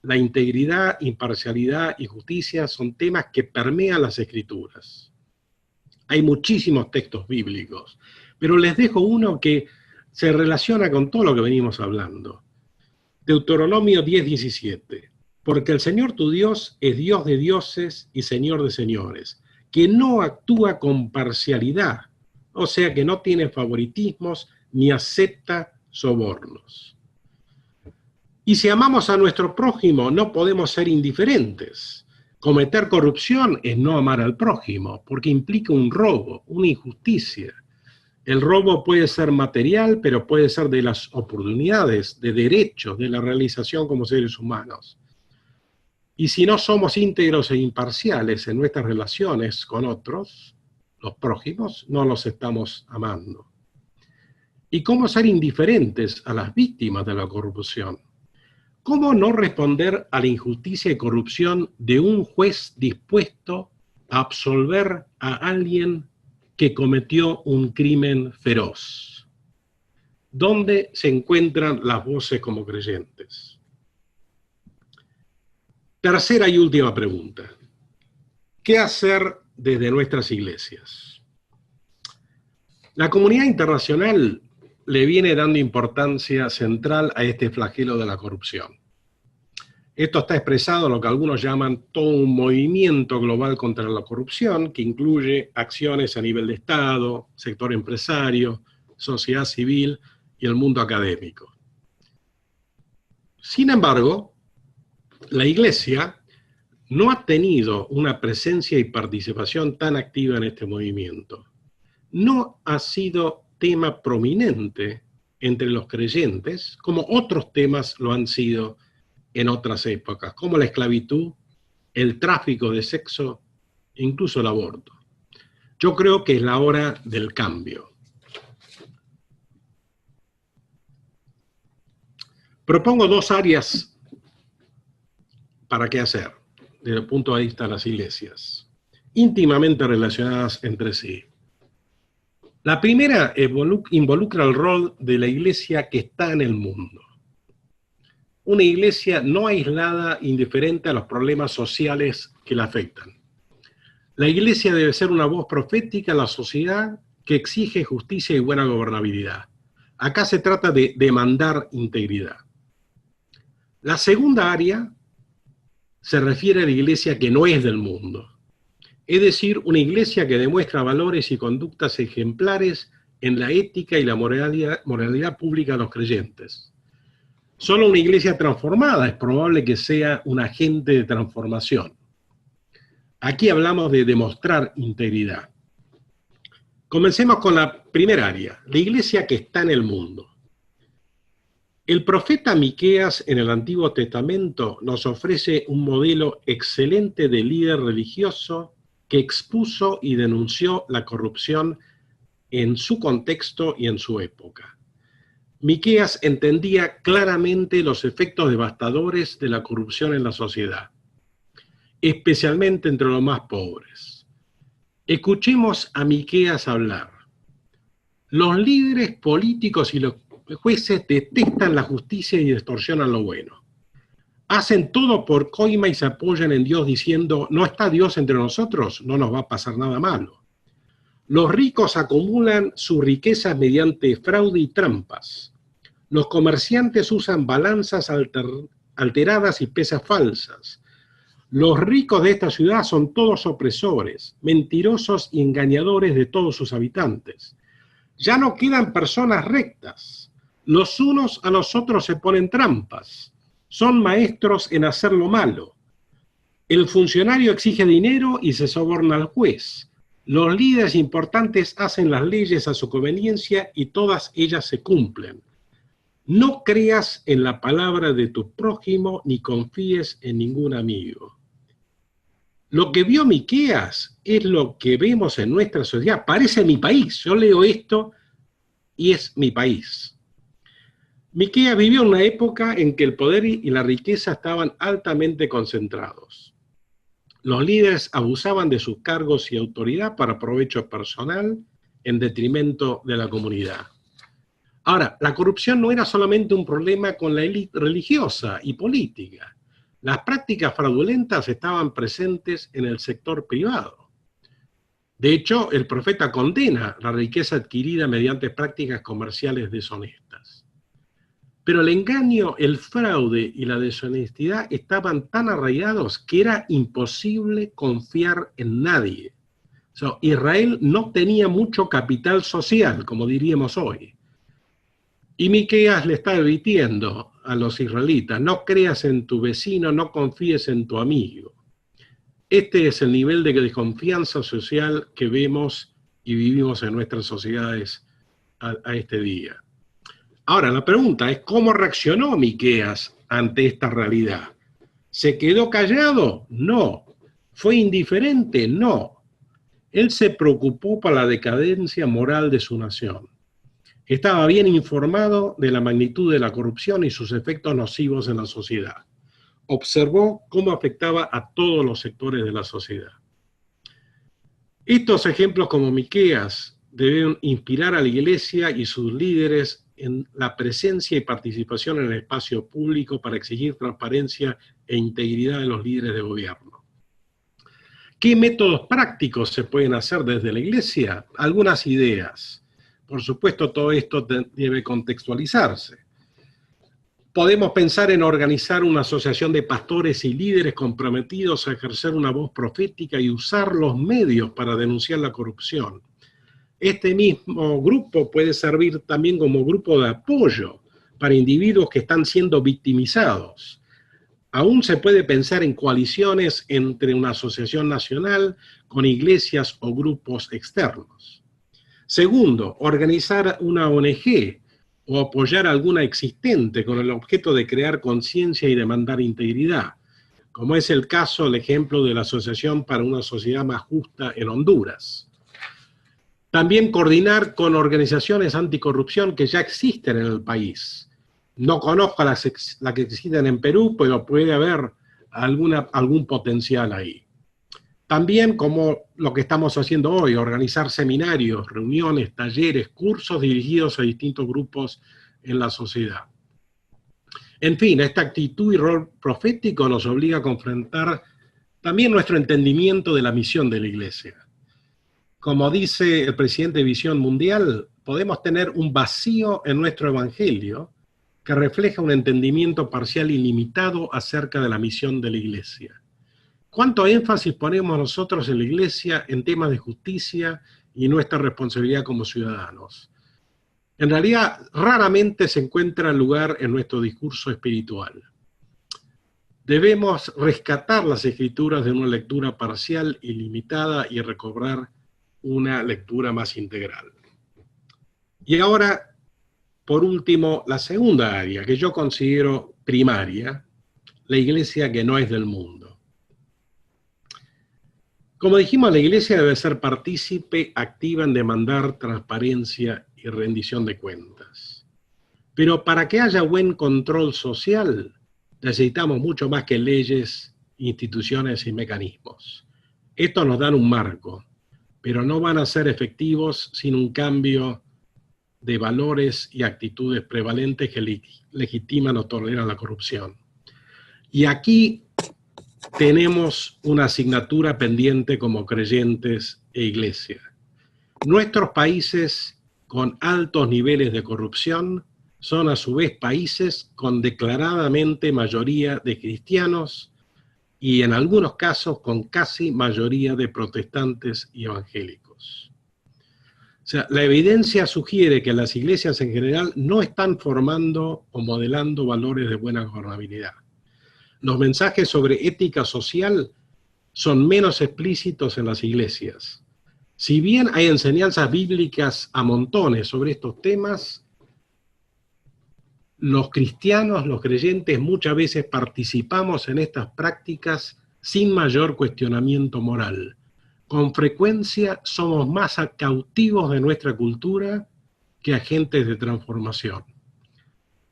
La integridad, imparcialidad y justicia son temas que permean las Escrituras. Hay muchísimos textos bíblicos, pero les dejo uno que se relaciona con todo lo que venimos hablando. Deuteronomio 10:17. Porque el Señor tu Dios es Dios de dioses y Señor de señores, que no actúa con parcialidad, o sea que no tiene favoritismos ni acepta sobornos. Y si amamos a nuestro prójimo, no podemos ser indiferentes. Cometer corrupción es no amar al prójimo, porque implica un robo, una injusticia. El robo puede ser material, pero puede ser de las oportunidades, de derechos, de la realización como seres humanos. Y si no somos íntegros e imparciales en nuestras relaciones con otros, los prójimos, no los estamos amando. ¿Y cómo ser indiferentes a las víctimas de la corrupción? ¿Cómo no responder a la injusticia y corrupción de un juez dispuesto a absolver a alguien que cometió un crimen feroz? ¿Dónde se encuentran las voces como creyentes? Tercera y última pregunta. ¿Qué hacer desde nuestras iglesias? La comunidad internacional le viene dando importancia central a este flagelo de la corrupción. Esto está expresado en lo que algunos llaman todo un movimiento global contra la corrupción, que incluye acciones a nivel de Estado, sector empresario, sociedad civil y el mundo académico. Sin embargo, la Iglesia no ha tenido una presencia y participación tan activa en este movimiento. No ha sido tema prominente entre los creyentes, como otros temas lo han sido en otras épocas, como la esclavitud, el tráfico de sexo, e incluso el aborto. Yo creo que es la hora del cambio. Propongo dos áreas para qué hacer, desde el punto de vista de las iglesias, íntimamente relacionadas entre sí. La primera involucra el rol de la iglesia que está en el mundo. Una iglesia no aislada, indiferente a los problemas sociales que la afectan. La iglesia debe ser una voz profética en la sociedad que exige justicia y buena gobernabilidad. Acá se trata de demandar integridad. La segunda área se refiere a la iglesia que no es del mundo. Es decir, una iglesia que demuestra valores y conductas ejemplares en la ética y la moralidad pública de los creyentes. Solo una iglesia transformada es probable que sea un agente de transformación. Aquí hablamos de demostrar integridad. Comencemos con la primera área, la iglesia que está en el mundo. El profeta Miqueas en el Antiguo Testamento nos ofrece un modelo excelente de líder religioso que expuso y denunció la corrupción en su contexto y en su época. Miqueas entendía claramente los efectos devastadores de la corrupción en la sociedad, especialmente entre los más pobres. Escuchemos a Miqueas hablar. Los líderes políticos y los jueces detestan la justicia y distorsionan lo bueno. Hacen todo por coima y se apoyan en Dios diciendo, ¿no está Dios entre nosotros? No nos va a pasar nada malo. Los ricos acumulan su riqueza mediante fraude y trampas. Los comerciantes usan balanzas alteradas y pesas falsas. Los ricos de esta ciudad son todos opresores, mentirosos y engañadores de todos sus habitantes. Ya no quedan personas rectas. Los unos a los otros se ponen trampas. Son maestros en hacer lo malo. El funcionario exige dinero y se soborna al juez. Los líderes importantes hacen las leyes a su conveniencia y todas ellas se cumplen. No creas en la palabra de tu prójimo ni confíes en ningún amigo. Lo que vio Miqueas es lo que vemos en nuestra sociedad. Parece mi país. Yo leo esto y es mi país. Miqueas vivió una época en que el poder y la riqueza estaban altamente concentrados. Los líderes abusaban de sus cargos y autoridad para provecho personal en detrimento de la comunidad. Ahora, la corrupción no era solamente un problema con la élite religiosa y política. Las prácticas fraudulentas estaban presentes en el sector privado. De hecho, el profeta condena la riqueza adquirida mediante prácticas comerciales deshonestas. Pero el engaño, el fraude y la deshonestidad estaban tan arraigados que era imposible confiar en nadie. Israel no tenía mucho capital social, como diríamos hoy. Y Miqueas le está advirtiendo a los israelitas, no creas en tu vecino, no confíes en tu amigo. Este es el nivel de desconfianza social que vemos y vivimos en nuestras sociedades a este día. Ahora, la pregunta es, ¿cómo reaccionó Miqueas ante esta realidad? ¿Se quedó callado? No. ¿Fue indiferente? No. Él se preocupó por la decadencia moral de su nación. Estaba bien informado de la magnitud de la corrupción y sus efectos nocivos en la sociedad. Observó cómo afectaba a todos los sectores de la sociedad. Estos ejemplos como Miqueas deben inspirar a la Iglesia y sus líderes en la presencia y participación en el espacio público para exigir transparencia e integridad de los líderes de gobierno. ¿Qué métodos prácticos se pueden hacer desde la Iglesia? Algunas ideas. Por supuesto, todo esto debe contextualizarse. Podemos pensar en organizar una asociación de pastores y líderes comprometidos a ejercer una voz profética y usar los medios para denunciar la corrupción. Este mismo grupo puede servir también como grupo de apoyo para individuos que están siendo victimizados. Aún se puede pensar en coaliciones entre una asociación nacional con iglesias o grupos externos. Segundo, organizar una ONG o apoyar alguna existente con el objeto de crear conciencia y demandar integridad, como es el caso, el ejemplo de la Asociación para una Sociedad Más Justa en Honduras. También coordinar con organizaciones anticorrupción que ya existen en el país. No conozco las que existen en Perú, pero puede haber algún potencial ahí. También, como lo que estamos haciendo hoy, organizar seminarios, reuniones, talleres, cursos dirigidos a distintos grupos en la sociedad. En fin, esta actitud y rol profético nos obliga a confrontar también nuestro entendimiento de la misión de la Iglesia. Como dice el presidente de Visión Mundial, podemos tener un vacío en nuestro evangelio que refleja un entendimiento parcial y limitado acerca de la misión de la Iglesia. ¿Cuánto énfasis ponemos nosotros en la Iglesia en temas de justicia y nuestra responsabilidad como ciudadanos? En realidad, raramente se encuentra lugar en nuestro discurso espiritual. Debemos rescatar las Escrituras de una lectura parcial y limitada y recobrar una lectura más integral. Y ahora, por último, la segunda área que yo considero primaria, la Iglesia que no es del mundo. Como dijimos, la Iglesia debe ser partícipe activa en demandar transparencia y rendición de cuentas. Pero para que haya buen control social, necesitamos mucho más que leyes, instituciones y mecanismos. Estos nos dan un marco, pero no van a ser efectivos sin un cambio de valores y actitudes prevalentes que legitiman o toleran la corrupción. Y aquí tenemos una asignatura pendiente como creyentes e iglesia. Nuestros países con altos niveles de corrupción son a su vez países con declaradamente mayoría de cristianos y en algunos casos con casi mayoría de protestantes y evangélicos. O sea, la evidencia sugiere que las iglesias en general no están formando o modelando valores de buena gobernabilidad. Los mensajes sobre ética social son menos explícitos en las iglesias. Si bien hay enseñanzas bíblicas a montones sobre estos temas, los cristianos, los creyentes, muchas veces participamos en estas prácticas sin mayor cuestionamiento moral. Con frecuencia somos más cautivos de nuestra cultura que agentes de transformación.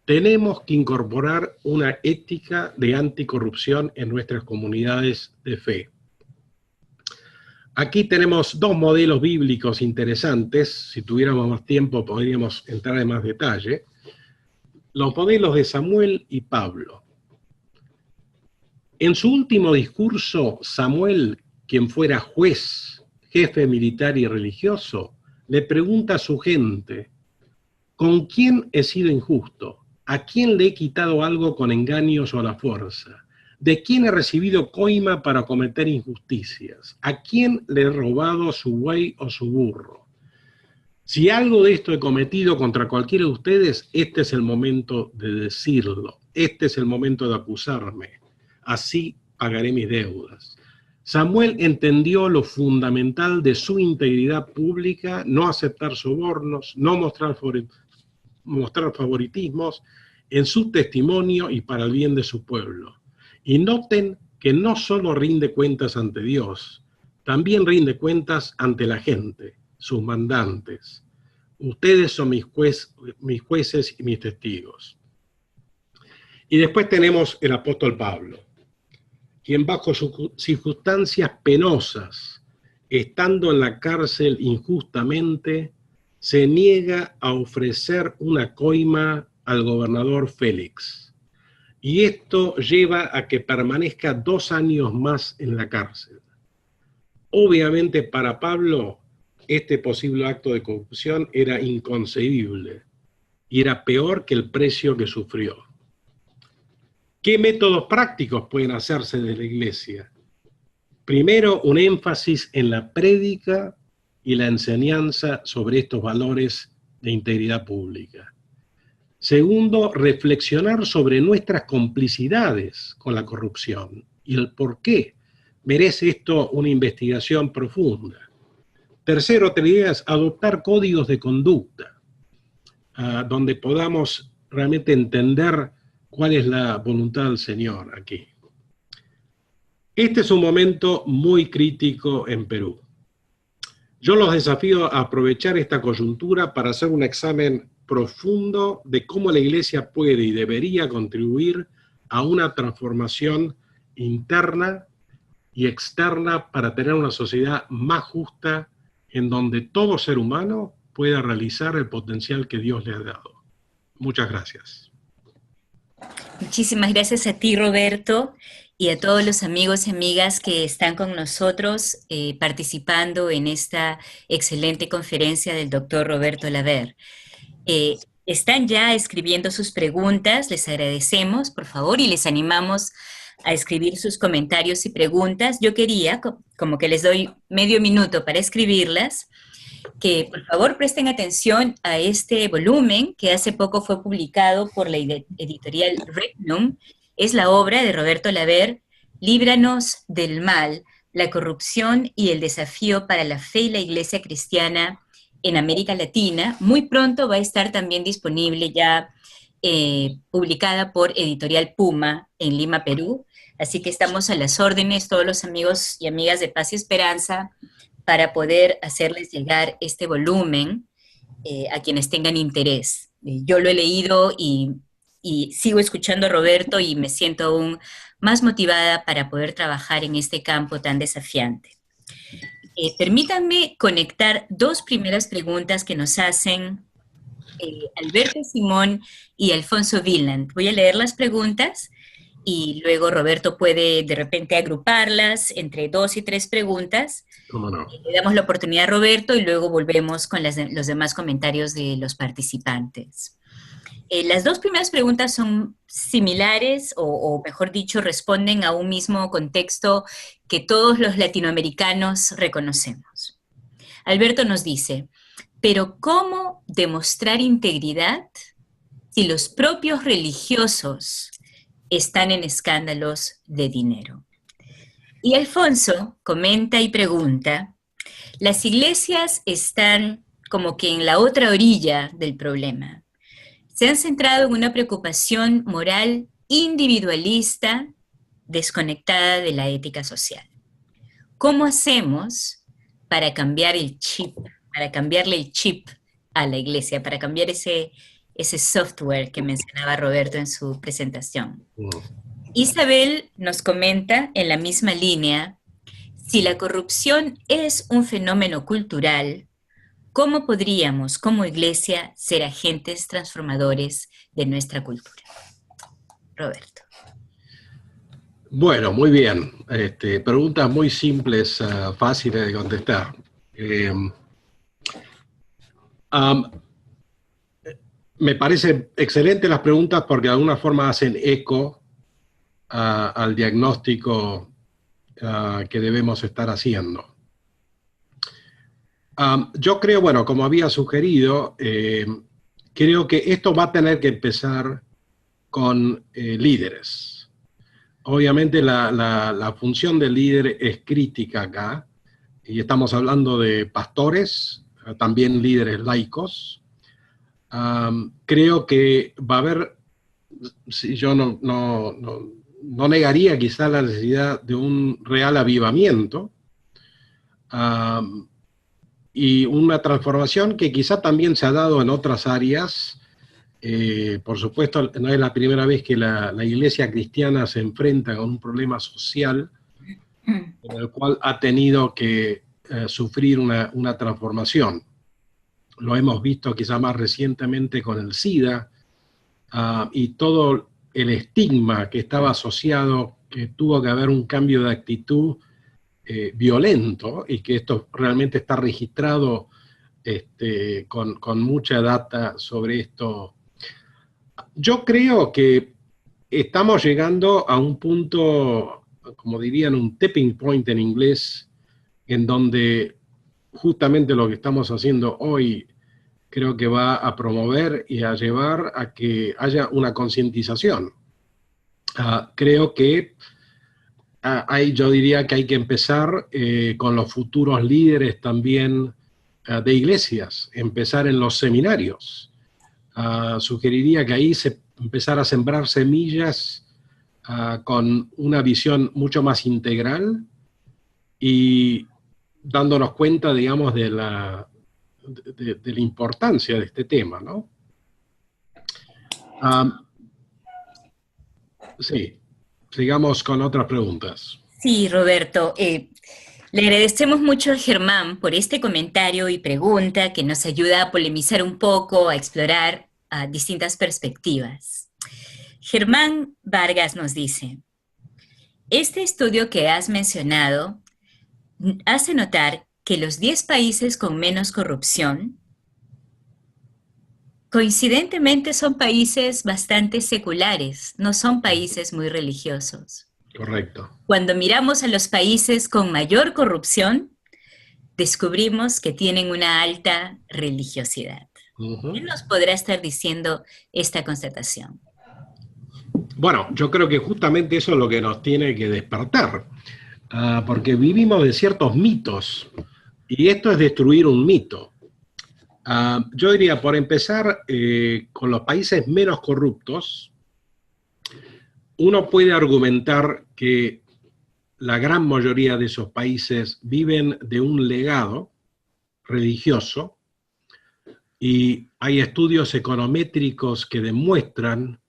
Tenemos que incorporar una ética de anticorrupción en nuestras comunidades de fe. Aquí tenemos dos modelos bíblicos interesantes. Si tuviéramos más tiempo podríamos entrar en más detalle. Los modelos de Samuel y Pablo. En su último discurso, Samuel, quien fuera juez, jefe militar y religioso, le pregunta a su gente: ¿con quién he sido injusto? ¿A quién le he quitado algo con engaños o a la fuerza? ¿De quién he recibido coima para cometer injusticias? ¿A quién le he robado su buey o su burro? Si algo de esto he cometido contra cualquiera de ustedes, este es el momento de decirlo. Este es el momento de acusarme. Así pagaré mis deudas. Samuel entendió lo fundamental de su integridad pública, no aceptar sobornos, no mostrar favoritismos en su testimonio y para el bien de su pueblo. Y noten que no solo rinde cuentas ante Dios, también rinde cuentas ante la gente, sus mandantes. Ustedes son mis jueces y mis testigos. Y después tenemos el apóstol Pablo, quien bajo circunstancias penosas, estando en la cárcel injustamente, se niega a ofrecer una coima al gobernador Félix. Y esto lleva a que permanezca 2 años más en la cárcel. Obviamente para Pablo este posible acto de corrupción era inconcebible y era peor que el precio que sufrió. ¿Qué métodos prácticos pueden hacerse de la iglesia? Primero, un énfasis en la prédica y la enseñanza sobre estos valores de integridad pública. Segundo, reflexionar sobre nuestras complicidades con la corrupción y el por qué merece esto una investigación profunda. Tercero, adoptar códigos de conducta, donde podamos realmente entender cuál es la voluntad del Señor aquí. Este es un momento muy crítico en Perú. Yo los desafío a aprovechar esta coyuntura para hacer un examen profundo de cómo la Iglesia puede y debería contribuir a una transformación interna y externa para tener una sociedad más justa en donde todo ser humano pueda realizar el potencial que Dios le ha dado. Muchas gracias. Muchísimas gracias a ti, Roberto, y a todos los amigos y amigas que están con nosotros participando en esta excelente conferencia del doctor Roberto Laver. Están ya escribiendo sus preguntas, les agradecemos, por favor, y les animamos a escribir sus comentarios y preguntas. Yo quería, como que les doy medio minuto para escribirlas, que por favor presten atención a este volumen que hace poco fue publicado por la editorial Regnum. Es la obra de Roberto Laver, Líbranos del mal, la corrupción y el desafío para la fe y la iglesia cristiana en América Latina. Muy pronto va a estar también disponible ya publicada por Editorial Puma en Lima, Perú. Así que estamos a las órdenes, todos los amigos y amigas de Paz y Esperanza, para poder hacerles llegar este volumen a quienes tengan interés. Yo lo he leído y sigo escuchando a Roberto y me siento aún más motivada para poder trabajar en este campo tan desafiante. Permítanme conectar 2 primeras preguntas que nos hacen Alberto Simón y Alfonso Villand. Voy a leer las preguntas y luego Roberto puede de repente agruparlas entre 2 y 3 preguntas. ¿Cómo no? Le damos la oportunidad a Roberto y luego volvemos con los demás comentarios de los participantes. Las 2 primeras preguntas son similares, o mejor dicho, responden a un mismo contexto que todos los latinoamericanos reconocemos. Alberto nos dice, pero ¿cómo demostrar integridad si los propios religiosos están en escándalos de dinero? Y Alfonso comenta y pregunta, las iglesias están como que en la otra orilla del problema. Se han centrado en una preocupación moral individualista, desconectada de la ética social. ¿Cómo hacemos para cambiar el chip, para cambiarle el chip a la iglesia, para cambiar ese software que mencionaba Roberto en su presentación? Isabel nos comenta en la misma línea, si la corrupción es un fenómeno cultural, ¿cómo podríamos, como iglesia, ser agentes transformadores de nuestra cultura? Roberto. Bueno, muy bien. Preguntas muy simples, fáciles de contestar. Me parecen excelentes las preguntas porque de alguna forma hacen eco al diagnóstico que debemos estar haciendo. Yo creo, bueno, como había sugerido, creo que esto va a tener que empezar con líderes. Obviamente la función del líder es crítica acá, y estamos hablando de pastores, también líderes laicos. Creo que va a haber, si yo no no negaría quizá la necesidad de un real avivamiento, y una transformación que quizá también se ha dado en otras áreas. Por supuesto, no es la primera vez que la iglesia cristiana se enfrenta con un problema social en el cual ha tenido que sufrir una transformación. Lo hemos visto quizá más recientemente con el SIDA, y todo el estigma que estaba asociado, que tuvo que haber un cambio de actitud violento, y que esto realmente está registrado con mucha data sobre esto. Yo creo que estamos llegando a un punto, como dirían, un tipping point en inglés, en donde justamente lo que estamos haciendo hoy creo que va a promover y a llevar a que haya una concientización. Creo que yo diría que hay que empezar con los futuros líderes también de iglesias, empezar en los seminarios. Sugeriría que ahí se empezara a sembrar semillas con una visión mucho más integral y dándonos cuenta, digamos, de la importancia de este tema, ¿no? Sí, sigamos con otras preguntas. Sí, Roberto. Le agradecemos mucho a Germán por este comentario y pregunta que nos ayuda a polemizar un poco, a explorar distintas perspectivas. Germán Vargas nos dice, este estudio que has mencionado hace notar que los 10 países con menos corrupción, coincidentemente son países bastante seculares, no son países muy religiosos. Correcto. Cuando miramos a los países con mayor corrupción, descubrimos que tienen una alta religiosidad. ¿Qué nos podrá estar diciendo esta constatación? Bueno, yo creo que justamente eso es lo que nos tiene que despertar, porque vivimos de ciertos mitos, y esto es destruir un mito. Yo diría, por empezar, con los países menos corruptos, uno puede argumentar que la gran mayoría de esos países viven de un legado religioso, y hay estudios econométricos que demuestran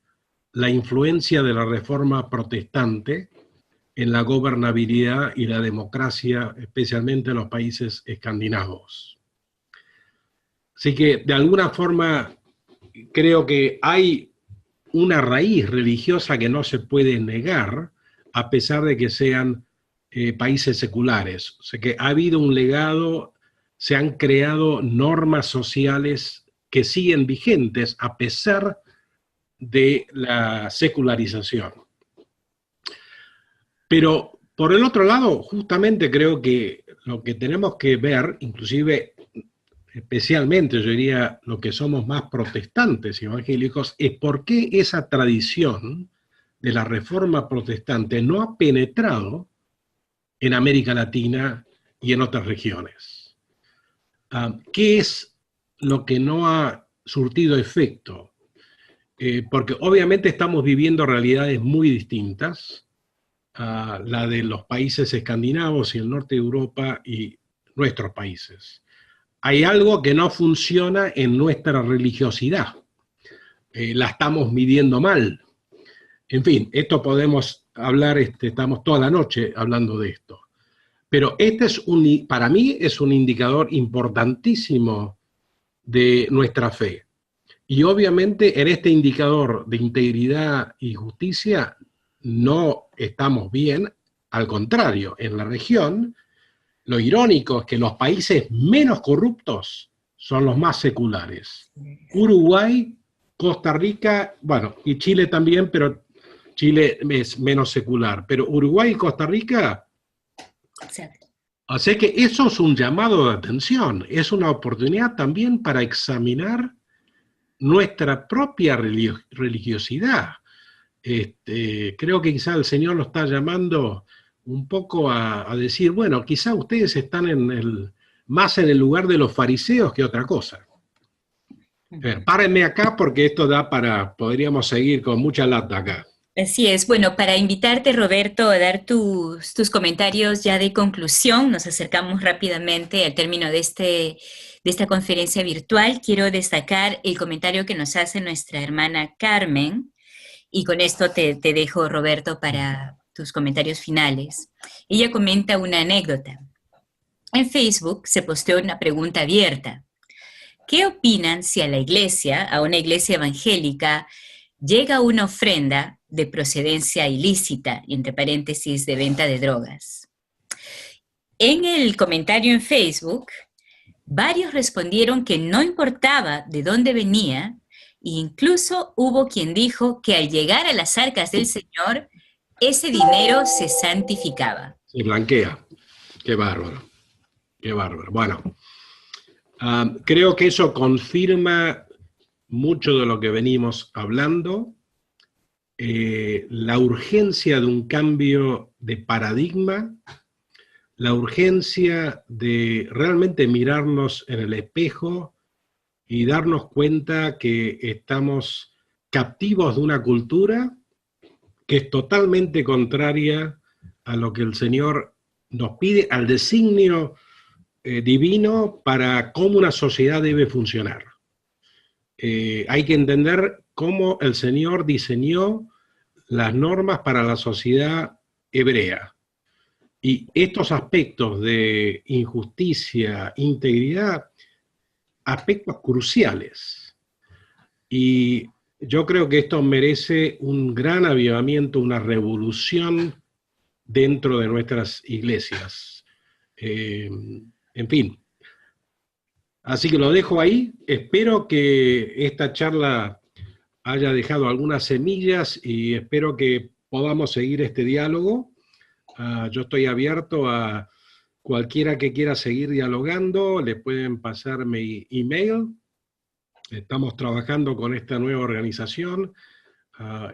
la influencia de la reforma protestante en la gobernabilidad y la democracia, especialmente en los países escandinavos. Así que, de alguna forma, creo que hay una raíz religiosa que no se puede negar, a pesar de que sean países seculares. O sea que ha habido un legado, se han creado normas sociales que siguen vigentes a pesar de la secularización. Pero, por el otro lado, justamente creo que lo que tenemos que ver, inclusive, especialmente, yo diría, lo que somos más protestantes y evangélicos, es por qué esa tradición de la reforma protestante no ha penetrado en América Latina y en otras regiones. ¿Qué es lo que no ha surtido efecto? Porque obviamente estamos viviendo realidades muy distintas, la de los países escandinavos y el norte de Europa y nuestros países. Hay algo que no funciona en nuestra religiosidad. La estamos midiendo mal. En fin, esto podemos hablar, estamos toda la noche hablando de esto. Pero para mí es un indicador importantísimo de nuestra fe. Y obviamente en este indicador de integridad y justicia no estamos bien, al contrario, en la región, lo irónico es que los países menos corruptos son los más seculares. Uruguay, Costa Rica, bueno, y Chile también, pero Chile es menos secular. Pero Uruguay y Costa Rica... Exacto. Así que eso es un llamado de atención, es una oportunidad también para examinar nuestra propia religiosidad. Creo que quizá el Señor nos está llamando un poco a decir, bueno, quizá ustedes están más en el lugar de los fariseos que otra cosa. A ver, párenme acá porque esto podríamos seguir con mucha lata acá. Así es. Bueno, para invitarte, Roberto, a dar tus comentarios ya de conclusión, nos acercamos rápidamente al término de esta conferencia virtual. Quiero destacar el comentario que nos hace nuestra hermana Carmen, y con esto te dejo, Roberto, para tus comentarios finales. Ella comenta una anécdota. En Facebook se posteó una pregunta abierta. ¿Qué opinan si a la iglesia, a una iglesia evangélica, llega una ofrenda de procedencia ilícita, y entre paréntesis, de venta de drogas? En el comentario en Facebook, varios respondieron que no importaba de dónde venía, e incluso hubo quien dijo que al llegar a las arcas del Señor, ese dinero se santificaba. Se blanquea. Qué bárbaro, qué bárbaro. Bueno, creo que eso confirma mucho de lo que venimos hablando, la urgencia de un cambio de paradigma, la urgencia de realmente mirarnos en el espejo y darnos cuenta que estamos captivos de una cultura que es totalmente contraria a lo que el Señor nos pide, al designio divino para cómo una sociedad debe funcionar. Hay que entender cómo el Señor diseñó las normas para la sociedad hebrea. Y estos aspectos de injusticia, integridad, aspectos cruciales. Y yo creo que esto merece un gran avivamiento, una revolución dentro de nuestras iglesias. En fin, así que lo dejo ahí. Espero que esta charla haya dejado algunas semillas y espero que podamos seguir este diálogo. Yo estoy abierto a cualquiera que quiera seguir dialogando, le pueden pasar mi email. Estamos trabajando con esta nueva organización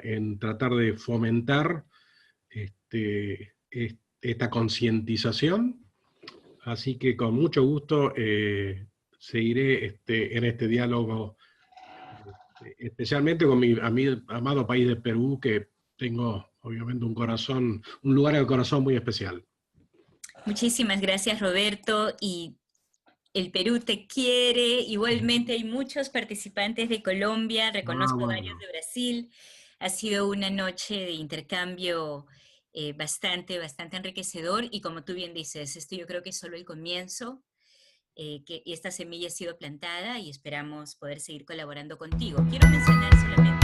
en tratar de fomentar esta concientización. Así que con mucho gusto seguiré en este diálogo, especialmente con mi amado país de Perú, que tengo obviamente un lugar en el corazón muy especial. Muchísimas gracias, Roberto, y el Perú te quiere. Igualmente hay muchos participantes de Colombia, reconozco varios Bueno. de Brasil. Ha sido una noche de intercambio bastante enriquecedor, y como tú bien dices, esto yo creo que es solo el comienzo, que esta semilla ha sido plantada y esperamos poder seguir colaborando contigo. Quiero mencionar solamente